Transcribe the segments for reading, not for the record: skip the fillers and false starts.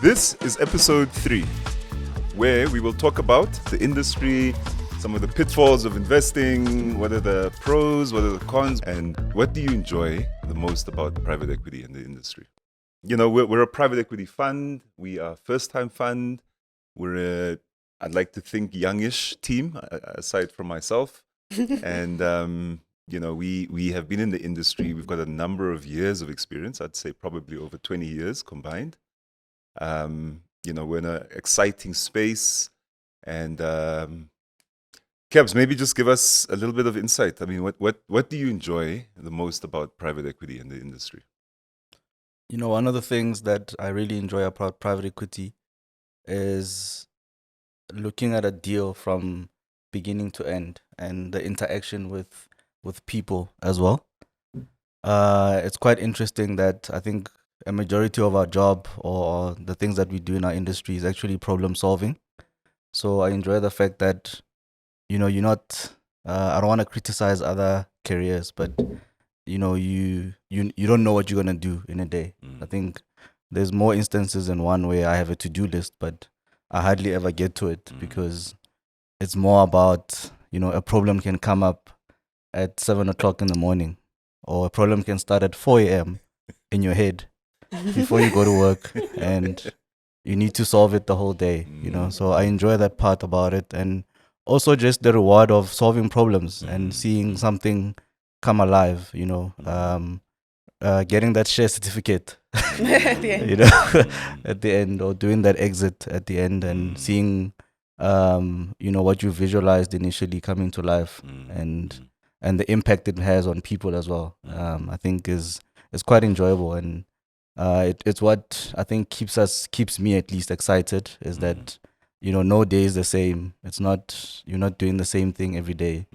This is episode 3, where we will talk about the industry, some of the pitfalls of investing, what are the pros, what are the cons, and what do you enjoy the most about private equity in the industry. You know, we're a private equity fund. We are a first-time fund. We're a, I'd like to think, youngish team, aside from myself. And, you know, we have been in the industry. We've got a number of years of experience. I'd say probably over 20 years combined. You know, we're in an exciting space. And Kebs, maybe just give us a little bit of insight. I mean, what do you enjoy the most about private equity in the industry? You know, one of the things that I really enjoy about private equity is looking at a deal from beginning to end and the interaction with people as well. It's quite interesting that I think a majority of our job or the things that we do in our industry is actually problem solving. So I enjoy the fact that, you know, you're not, I don't want to criticize other careers, but you know, you don't know what you're gonna do in a day. I think there's more instances than one where I have a to-do list, but I hardly ever get to it because it's more about, you know, a problem can come up at 7 o'clock in the morning, or a problem can start at 4 a.m. in your head before you go to work, and you need to solve it the whole day, you know. So I enjoy that part about it, and also just the reward of solving problems and seeing something come alive, you know. Getting that share certificate, you know, at the end, or doing that exit at the end, and seeing, you know, what you visualized initially coming to life, and the impact it has on people as well. I think is quite enjoyable, and it's what I think keeps me at least excited, is that, you know, no day is the same. It's not, you're not doing the same thing every day.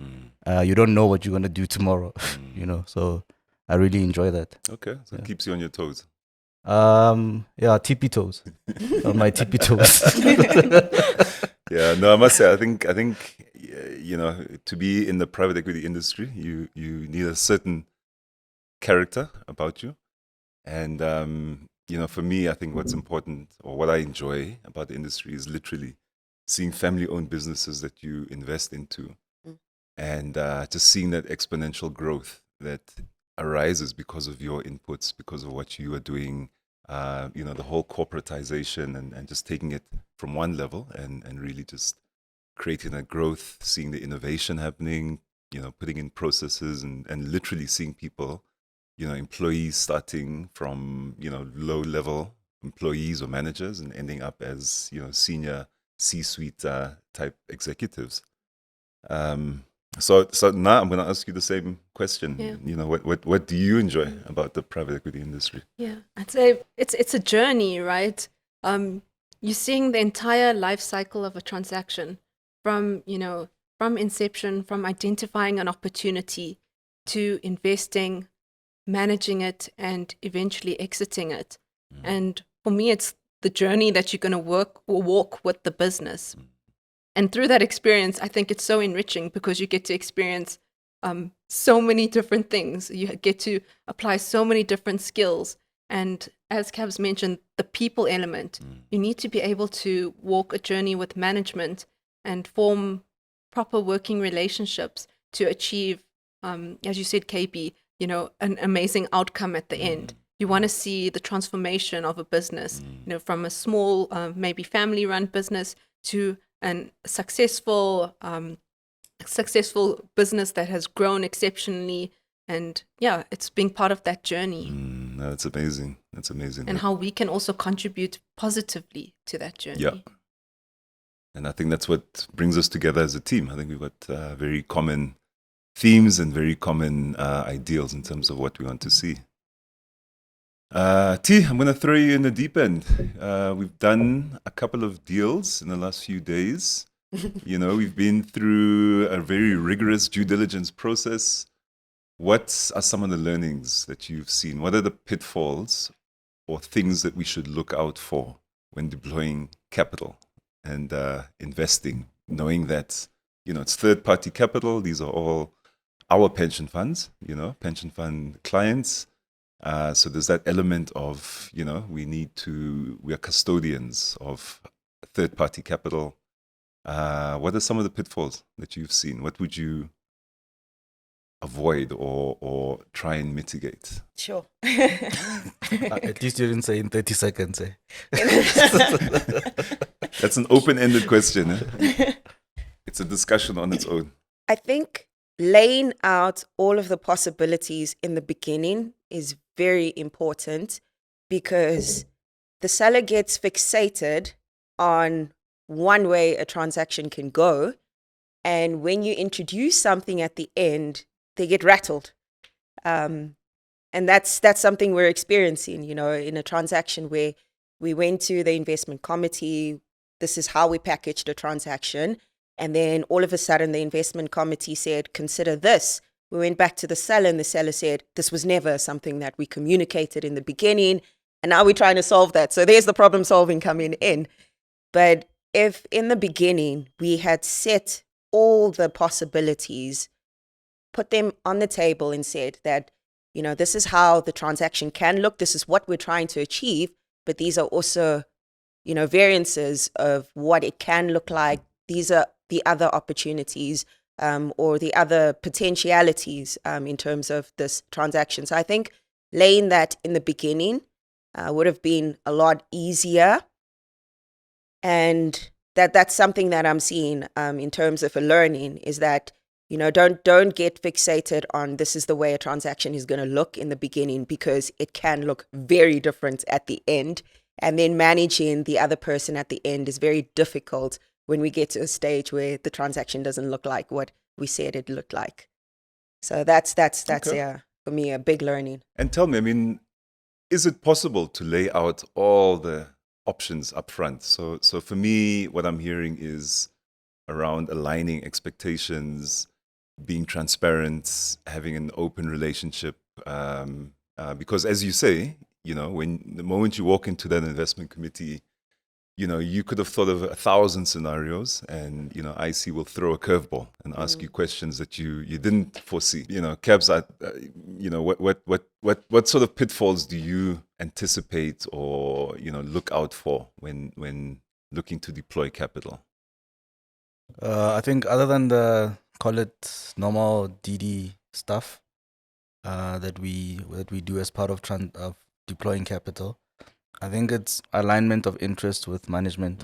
You don't know what you're gonna do tomorrow, you know. So I really enjoy that. Okay, so it keeps you on your toes. Yeah, tippy toes. On my tippy toes. Yeah, no, I must say, I think, you know, to be in the private equity industry, you need a certain character about you. And, you know, for me, I think what's important, or what I enjoy about the industry, is literally seeing family-owned businesses that you invest into, and just seeing that exponential growth that arises because of your inputs, because of what you are doing, you know, the whole corporatization, and just taking it from one level and really just creating that growth, seeing the innovation happening, you know, putting in processes, and literally seeing people, you know, employees starting from, you know, low level employees or managers and ending up as, you know, senior C-suite type executives. So now I'm going to ask you the same question. Yeah. You know, what do you enjoy about the private equity industry? Yeah, I'd say it's a journey, right? You're seeing the entire life cycle of a transaction from, you know, from inception, from identifying an opportunity to investing, managing it, and eventually exiting it. And for me, it's the journey that you're going to walk with the business. And through that experience, I think it's so enriching because you get to experience so many different things. You get to apply so many different skills. And as Cavs mentioned, the people element, you need to be able to walk a journey with management and form proper working relationships to achieve, as you said, KB, you know, an amazing outcome at the end. You want to see the transformation of a business, you know, from a small, maybe family-run business to a successful business that has grown exceptionally. And yeah, it's being part of that journey. That's amazing. That's amazing. And how we can also contribute positively to that journey. Yeah. And I think that's what brings us together as a team. I think we've got very common themes and very common ideals in terms of what we want to see. T, I'm going to throw you in the deep end. We've done a couple of deals in the last few days. You know, we've been through a very rigorous due diligence process. What are some of the learnings that you've seen? What are the pitfalls or things that we should look out for when deploying capital and investing, knowing that, you know, it's third-party capital. These are all our pension funds, you know, pension fund clients. So there's that element of, we are custodians of third-party capital. What are some of the pitfalls that you've seen? What would you avoid or try and mitigate? Sure. At least you didn't say in 30 seconds. That's an open-ended question. It's a discussion on its own. I think laying out all of the possibilities in the beginning is very important, because the seller gets fixated on one way a transaction can go. And when you introduce something at the end, they get rattled. And that's something we're experiencing, in a transaction where we went to the investment committee. This is how we packaged the transaction. And then all of a sudden, the investment committee said, consider this. We went back to the seller, and the seller said, this was never something that we communicated in the beginning. And now we're trying to solve that. So there's the problem solving coming in. But if in the beginning we had set all the possibilities, put them on the table and said that, this is how the transaction can look. This is what we're trying to achieve. But these are also, variances of what it can look like. These are the other opportunities or the other potentialities in terms of this transaction. So I think laying that in the beginning would have been a lot easier. And that's something that I'm seeing in terms of a learning, is that, don't get fixated on this is the way a transaction is going to look in the beginning, because it can look very different at the end. And then managing the other person at the end is very difficult when we get to a stage where the transaction doesn't look like what we said it looked like. So that's Okay. for me, a big learning. And tell me, is it possible to lay out all the options up front? So for me, what I'm hearing is around aligning expectations, being transparent, having an open relationship. Because as you say, when the moment you walk into that investment committee, you could have thought of 1,000 scenarios, and IC will throw a curveball and ask you questions that you didn't foresee. Cabs, what sort of pitfalls do you anticipate or look out for when looking to deploy capital? I think other than the, call it normal DD stuff that we do as part of deploying capital, I think it's alignment of interest with management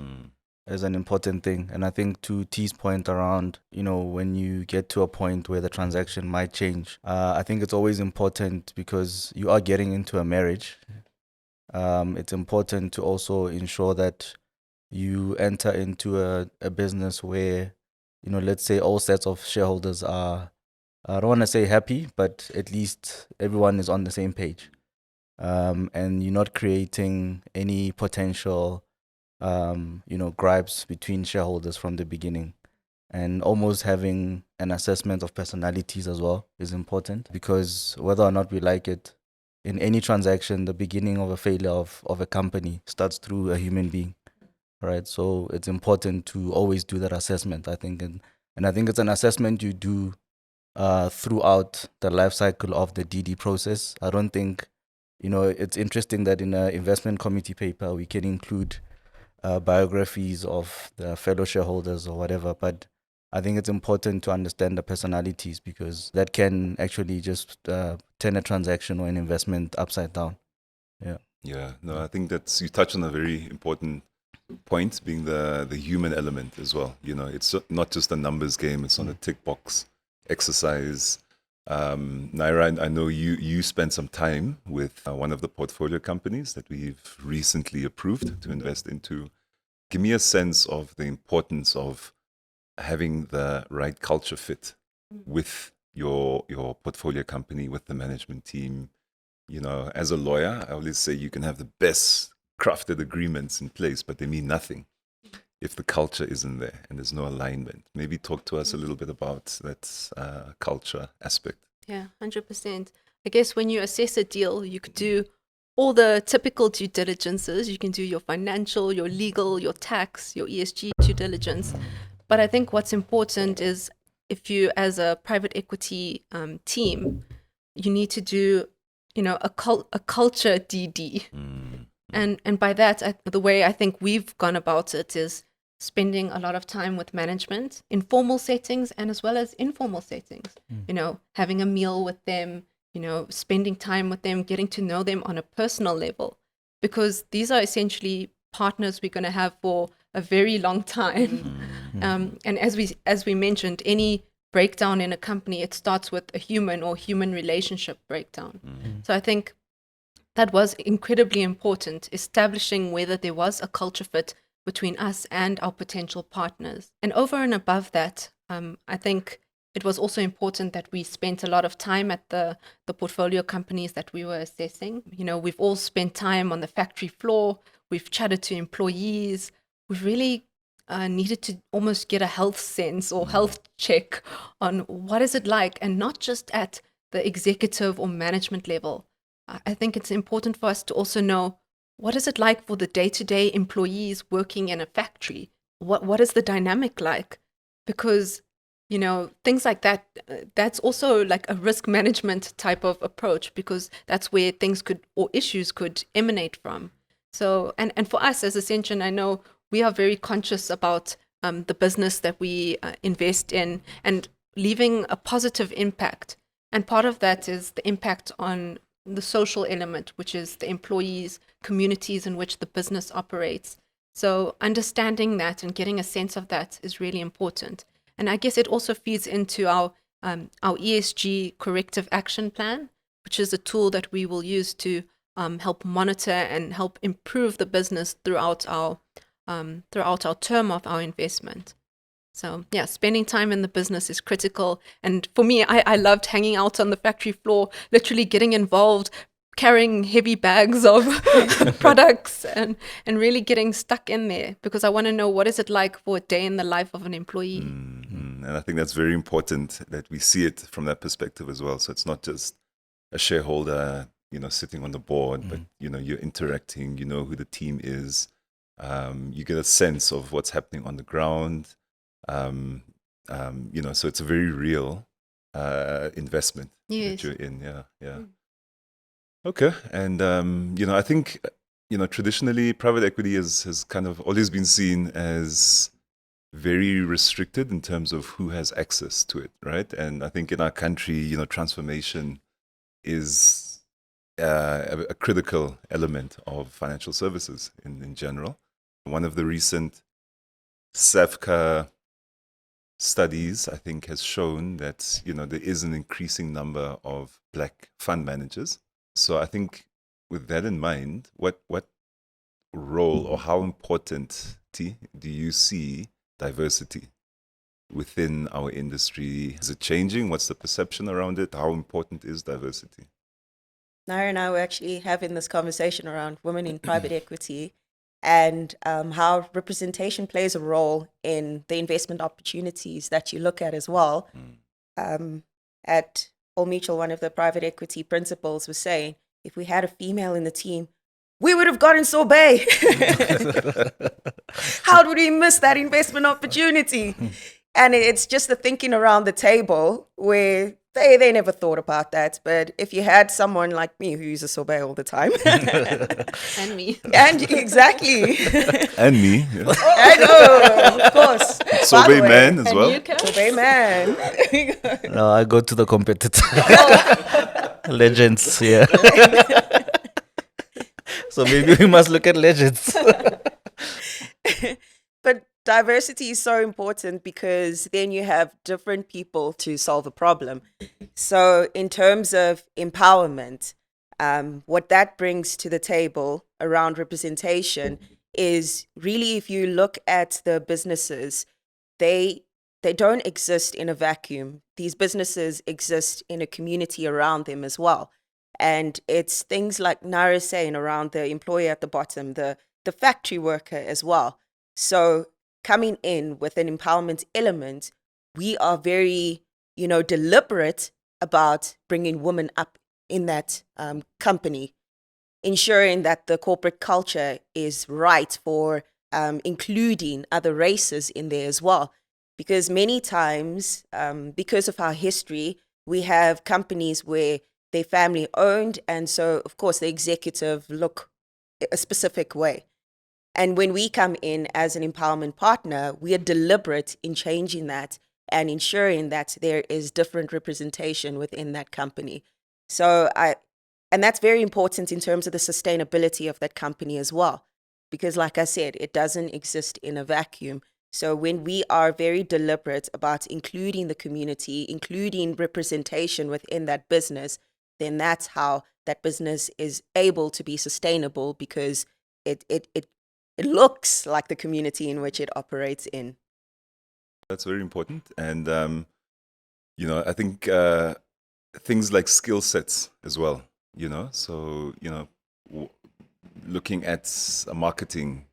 is an important thing. And I think to T's point around, when you get to a point where the transaction might change, I think it's always important, because you are getting into a marriage. It's important to also ensure that you enter into a business where, let's say all sets of shareholders are, I don't want to say happy, but at least everyone is on the same page. And you're not creating any potential, gripes between shareholders from the beginning. And almost having an assessment of personalities as well is important, because whether or not we like it, in any transaction, the beginning of a failure of a company starts through a human being, right? So it's important to always do that assessment, I think. And I think it's an assessment you do throughout the life cycle of the DD process. I don't think, it's interesting that in an investment committee paper, we can include biographies of the fellow shareholders or whatever, but I think it's important to understand the personalities, because that can actually just turn a transaction or an investment upside down. Yeah, no, I think you touch on a very important point, being the human element as well. It's not just a numbers game, it's not a tick box exercise. Naira, I know you spent some time with one of the portfolio companies that we've recently approved to invest into. Give me a sense of the importance of having the right culture fit with your portfolio company, with the management team. As a lawyer, I always say you can have the best crafted agreements in place, but they mean nothing if the culture isn't there and there's no alignment. Maybe talk to us a little bit about that culture aspect. Yeah, 100%. I guess when you assess a deal, you could do all the typical due diligences. You can do your financial, your legal, your tax, your ESG due diligence. But I think what's important is, if you, as a private equity team, you need to do a culture DD. Mm. And by that, the way I think we've gone about it is spending a lot of time with management in formal settings and as well as informal settings. Having a meal with them, spending time with them, getting to know them on a personal level, because these are essentially partners we're going to have for a very long time. And as we mentioned, any breakdown in a company, it starts with a human or human relationship breakdown. So I think that was incredibly important, establishing whether there was a culture fit between us and our potential partners. And over and above that, I think it was also important that we spent a lot of time at the portfolio companies that we were assessing. We've all spent time on the factory floor. We've chatted to employees. We've really needed to almost get a health sense or health check on what is it like, and not just at the executive or management level. I think it's important for us to also know, what is it like for the day-to-day employees working in a factory? What is the dynamic like? Because, things like that, that's also like a risk management type of approach, because that's where things or issues could emanate from. So, and for us as Ascension, I know we are very conscious about the business that we invest in and leaving a positive impact. And part of that is the impact on the social element, which is the employees, communities in which the business operates. So understanding that and getting a sense of that is really important. And I guess it also feeds into our ESG corrective action plan, which is a tool that we will use to help monitor and help improve the business throughout our term of our investment. So yeah, spending time in the business is critical. And for me, I loved hanging out on the factory floor, literally getting involved, carrying heavy bags of products and really getting stuck in there, because I want to know, what is it like for a day in the life of an employee. And I think that's very important that we see it from that perspective as well. So it's not just a shareholder, sitting on the board, but, you're interacting, who the team is. You get a sense of what's happening on the ground. So it's a very real investment that you're in. Yeah. Okay. And, I think, traditionally private equity has kind of always been seen as very restricted in terms of who has access to it, right? And I think in our country, transformation is a critical element of financial services in general. One of the recent SAFCA studies, I think, has shown that, there is an increasing number of Black fund managers. So I think with that in mind, what role or how important do you see diversity within our industry? Is it changing? What's the perception around it? How important is diversity? Naira and I were actually having this conversation around women in private equity and how representation plays a role in the investment opportunities that you look at as well. At All Mutual, one of the private equity principals was saying, if we had a female in the team, we would have gotten sorbet. How would we miss that investment opportunity? And it's just the thinking around the table where they never thought about that. But if you had someone like me who uses sorbet all the time. And me. And exactly. And me. I know, of course. Sorbet man as well. Sorbet man. No, I go to the competitor. Legends, yeah. So maybe we must look at legends. But diversity is so important because then you have different people to solve a problem. So in terms of empowerment, what that brings to the table around representation is really, if you look at the businesses, they don't exist in a vacuum. These businesses exist in a community around them as well. And it's things like Nara saying around the employee at the bottom, the factory worker as well. So coming in with an empowerment element, we are very, deliberate about bringing women up in that company, ensuring that the corporate culture is right for including other races in there as well. Because many times, because of our history, we have companies where they're family owned, and so of course the executive look a specific way. And when we come in as an empowerment partner, we are deliberate in changing that and ensuring that there is different representation within that company. And that's very important in terms of the sustainability of that company as well, because like I said, it doesn't exist in a vacuum. So when we are very deliberate about including the community, including representation within that business, then that's how that business is able to be sustainable, because it looks like the community in which it operates in. That's very important. And, I think things like skill sets as well, so, looking at a marketing,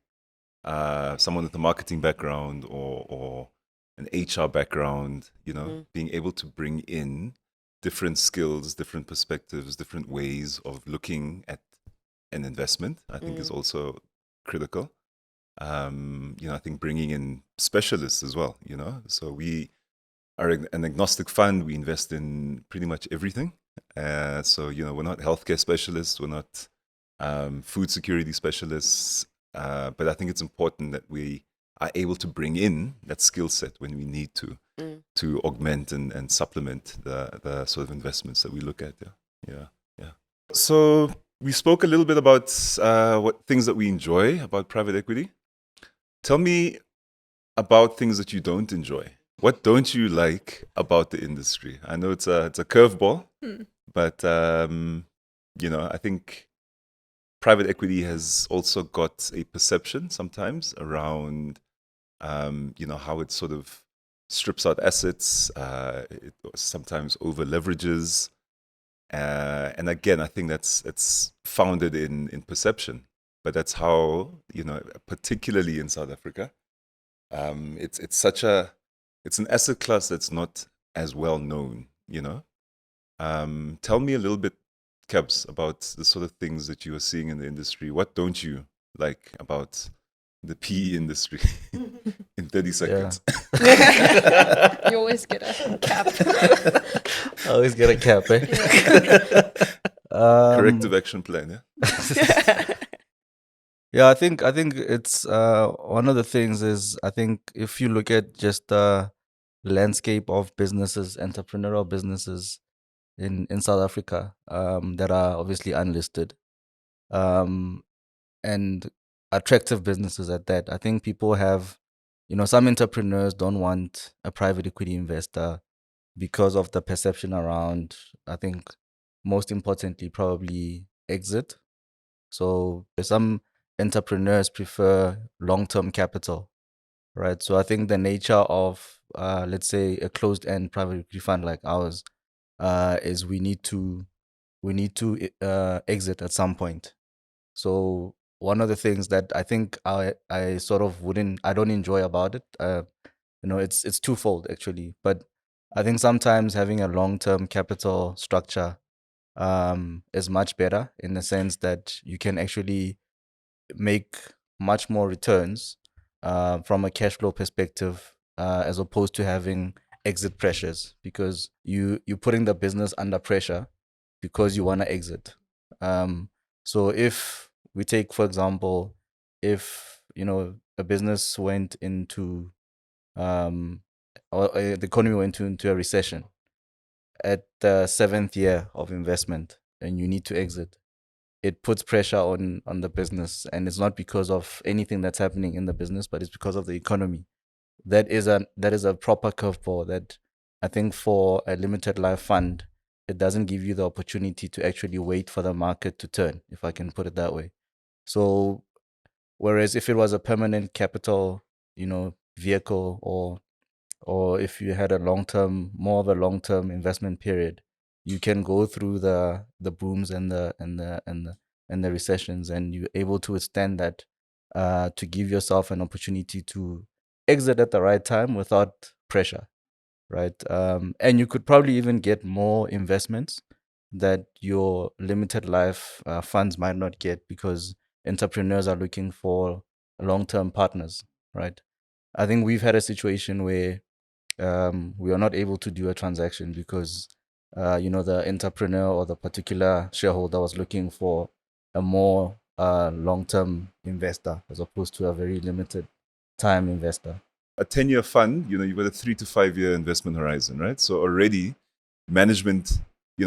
someone with a marketing background or an HR background, being able to bring in different skills, different perspectives, different ways of looking at an investment, I think is also critical. I think bringing in specialists as well, so we are an agnostic fund. We invest in pretty much everything. So, we're not healthcare specialists, we're not food security specialists, but I think it's important that we are able to bring in that skill set when we need to augment and supplement the sort of investments that we look at. Yeah. So we spoke a little bit about what things that we enjoy about private equity. Tell me about things that you don't enjoy. What don't you like about the industry? I know it's a curveball, but I think private equity has also got a perception sometimes around how it sort of strips out assets, it sometimes over leverages, and again, I think that's founded in perception. But that's how, particularly in South Africa, it's an asset class that's not as well known, Tell me a little bit, Kebs, about the sort of things that you are seeing in the industry. What don't you like about the PE industry in 30 seconds? You always get a cap. I always get a cap, eh? Corrective action plan, yeah? Yeah, I think it's one of the things is, I think if you look at just the landscape of businesses, entrepreneurial businesses in South Africa, that are obviously unlisted, and attractive businesses at that. I think people have, some entrepreneurs don't want a private equity investor because of the perception around, I think most importantly, probably exit. So some entrepreneurs prefer long-term capital, right? So I think the nature of, let's say, a closed-end private equity fund like ours, is we need to exit at some point. So one of the things that I think I sort of I don't enjoy about it, it's twofold actually. But I think sometimes having a long-term capital structure is much better, in the sense that you can actually make much more returns from a cash flow perspective, as opposed to having exit pressures, because you're putting the business under pressure because you want to exit. So if we take, for example, if a business went into or the economy went into a recession at the 7th year of investment and you need to exit, it puts pressure on the business, and it's not because of anything that's happening in the business, but it's because of the economy. That is a proper curveball that I think for a limited life fund, it doesn't give you the opportunity to actually wait for the market to turn, if I can put it that way. So whereas if it was a permanent capital, vehicle, or if you had more of a long-term investment period, you can go through the booms and the recessions, and you're able to withstand that, to give yourself an opportunity to exit at the right time without pressure, right? And you could probably even get more investments that your limited life funds might not get, because entrepreneurs are looking for long-term partners, right? I think we've had a situation where we are not able to do a transaction because the entrepreneur or the particular shareholder was looking for a more long-term investor as opposed to a very limited time investor. A 10-year fund, you've got a 3 to 5 year investment horizon, right? So already management,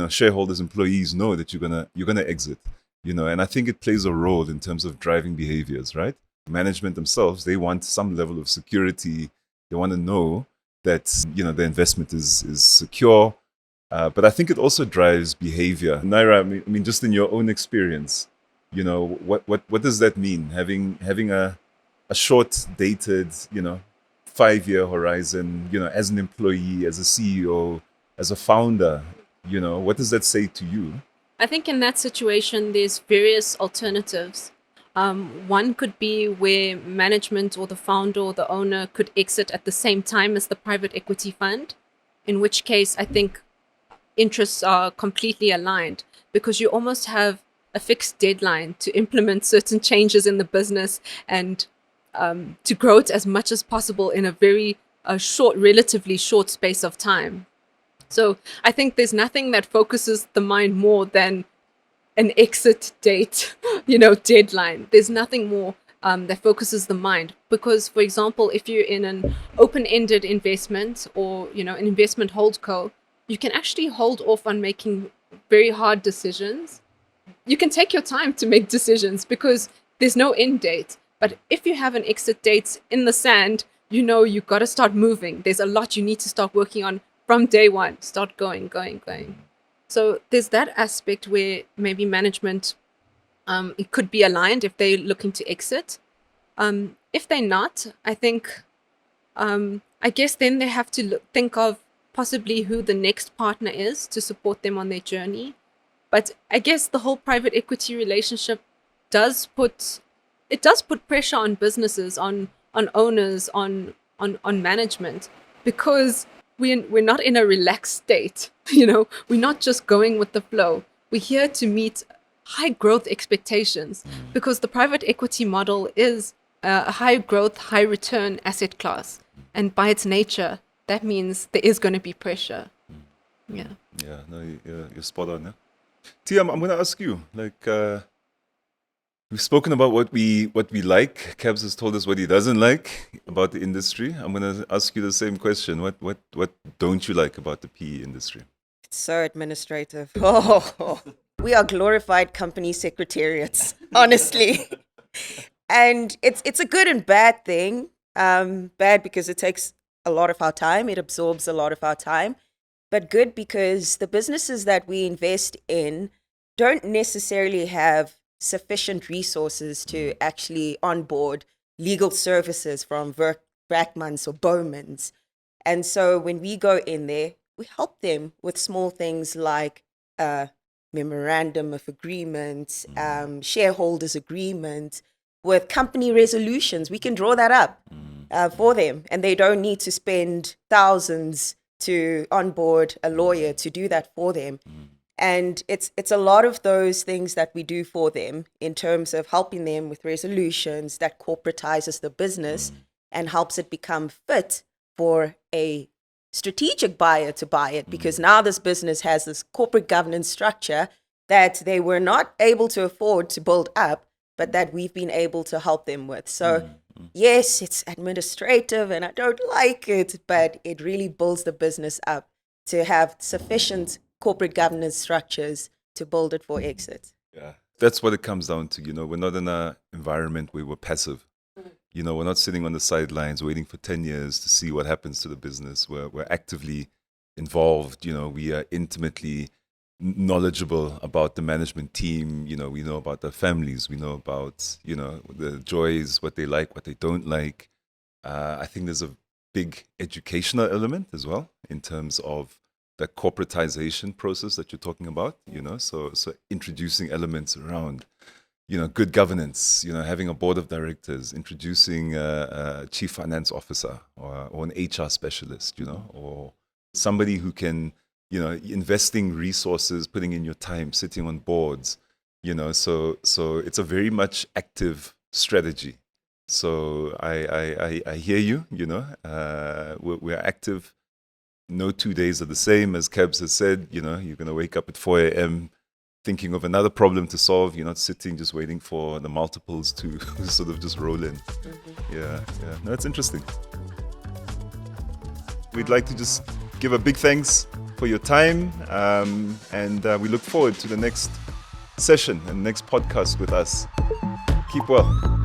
shareholders, employees know that you're gonna exit, and I think it plays a role in terms of driving behaviors, right? Management themselves, they want some level of security. They want to know that the investment is secure. But I think it also drives behavior. Naira, I mean, just in your own experience, what does that mean? Having a short dated, 5 year horizon, as an employee, as a CEO, as a founder, what does that say to you? I think in that situation, there's various alternatives. One could be where management or the founder or the owner could exit at the same time as the private equity fund, in which case I think interests are completely aligned because you almost have a fixed deadline to implement certain changes in the business and to grow it as much as possible in a very relatively short space of time. So I think there's nothing that focuses the mind more than an exit date, deadline. There's nothing more that focuses the mind because, for example, if you're in an open-ended investment or, an investment holdco, you can actually hold off on making very hard decisions. You can take your time to make decisions because there's no end date. But if you have an exit date in the sand, you've got to start moving. There's a lot you need to start working on from day one. Start going. So there's that aspect where maybe management, it could be aligned if they're looking to exit. If they're not, I think, I guess then they have to think of possibly who the next partner is to support them on their journey. But I guess the whole private equity relationship does put pressure on businesses, on owners, on management, because we're not in a relaxed state. We're not just going with the flow. We're here to meet high growth expectations because the private equity model is a high growth, high return asset class. And by its nature, that means there is going to be pressure. Yeah. Yeah, no, you're spot on. Yeah? Tia, I'm going to ask you, we've spoken about what we like. Cabs has told us what he doesn't like about the industry. I'm going to ask you the same question. What don't you like about the PE industry? It's so administrative. Oh, we are glorified company secretariats, honestly. And it's a good and bad thing. Bad because it takes a lot of our time. It absorbs a lot of our time. But good because the businesses that we invest in don't necessarily have sufficient resources to actually onboard legal services from Brackmans or Bowmans. And so when we go in there, we help them with small things like memorandum of agreement, shareholders agreement, with company resolutions. We can draw that up for them, and they don't need to spend thousands to onboard a lawyer to do that for them. And it's a lot of those things that we do for them in terms of helping them with resolutions that corporatizes the business and helps it become fit for a strategic buyer to buy it, because now this business has this corporate governance structure that they were not able to afford to build up, but that we've been able to help them with. So yes, it's administrative and I don't like it, but it really builds the business up to have sufficient corporate governance structures to build it for exit. Yeah, that's what it comes down to. We're not in an environment where we're passive. We're not sitting on the sidelines waiting for 10 years to see what happens to the business. We're actively involved. We are intimately knowledgeable about the management team. We know about their families. We know about, the joys, what they like, what they don't like. I think there's a big educational element as well in terms of the corporatization process that you're talking about, so introducing elements around, good governance, having a board of directors, introducing a chief finance officer or an HR specialist, or somebody who can, investing resources, putting in your time, sitting on boards, so it's a very much active strategy. So I hear you, we're active no 2 days are the same. As Kebs has said, you're going to wake up at 4 a.m. thinking of another problem to solve. You're not sitting just waiting for the multiples to sort of just roll in. Yeah. No, it's interesting. We'd like to just give a big thanks for your time, and we look forward to the next session and next podcast with us. Keep well.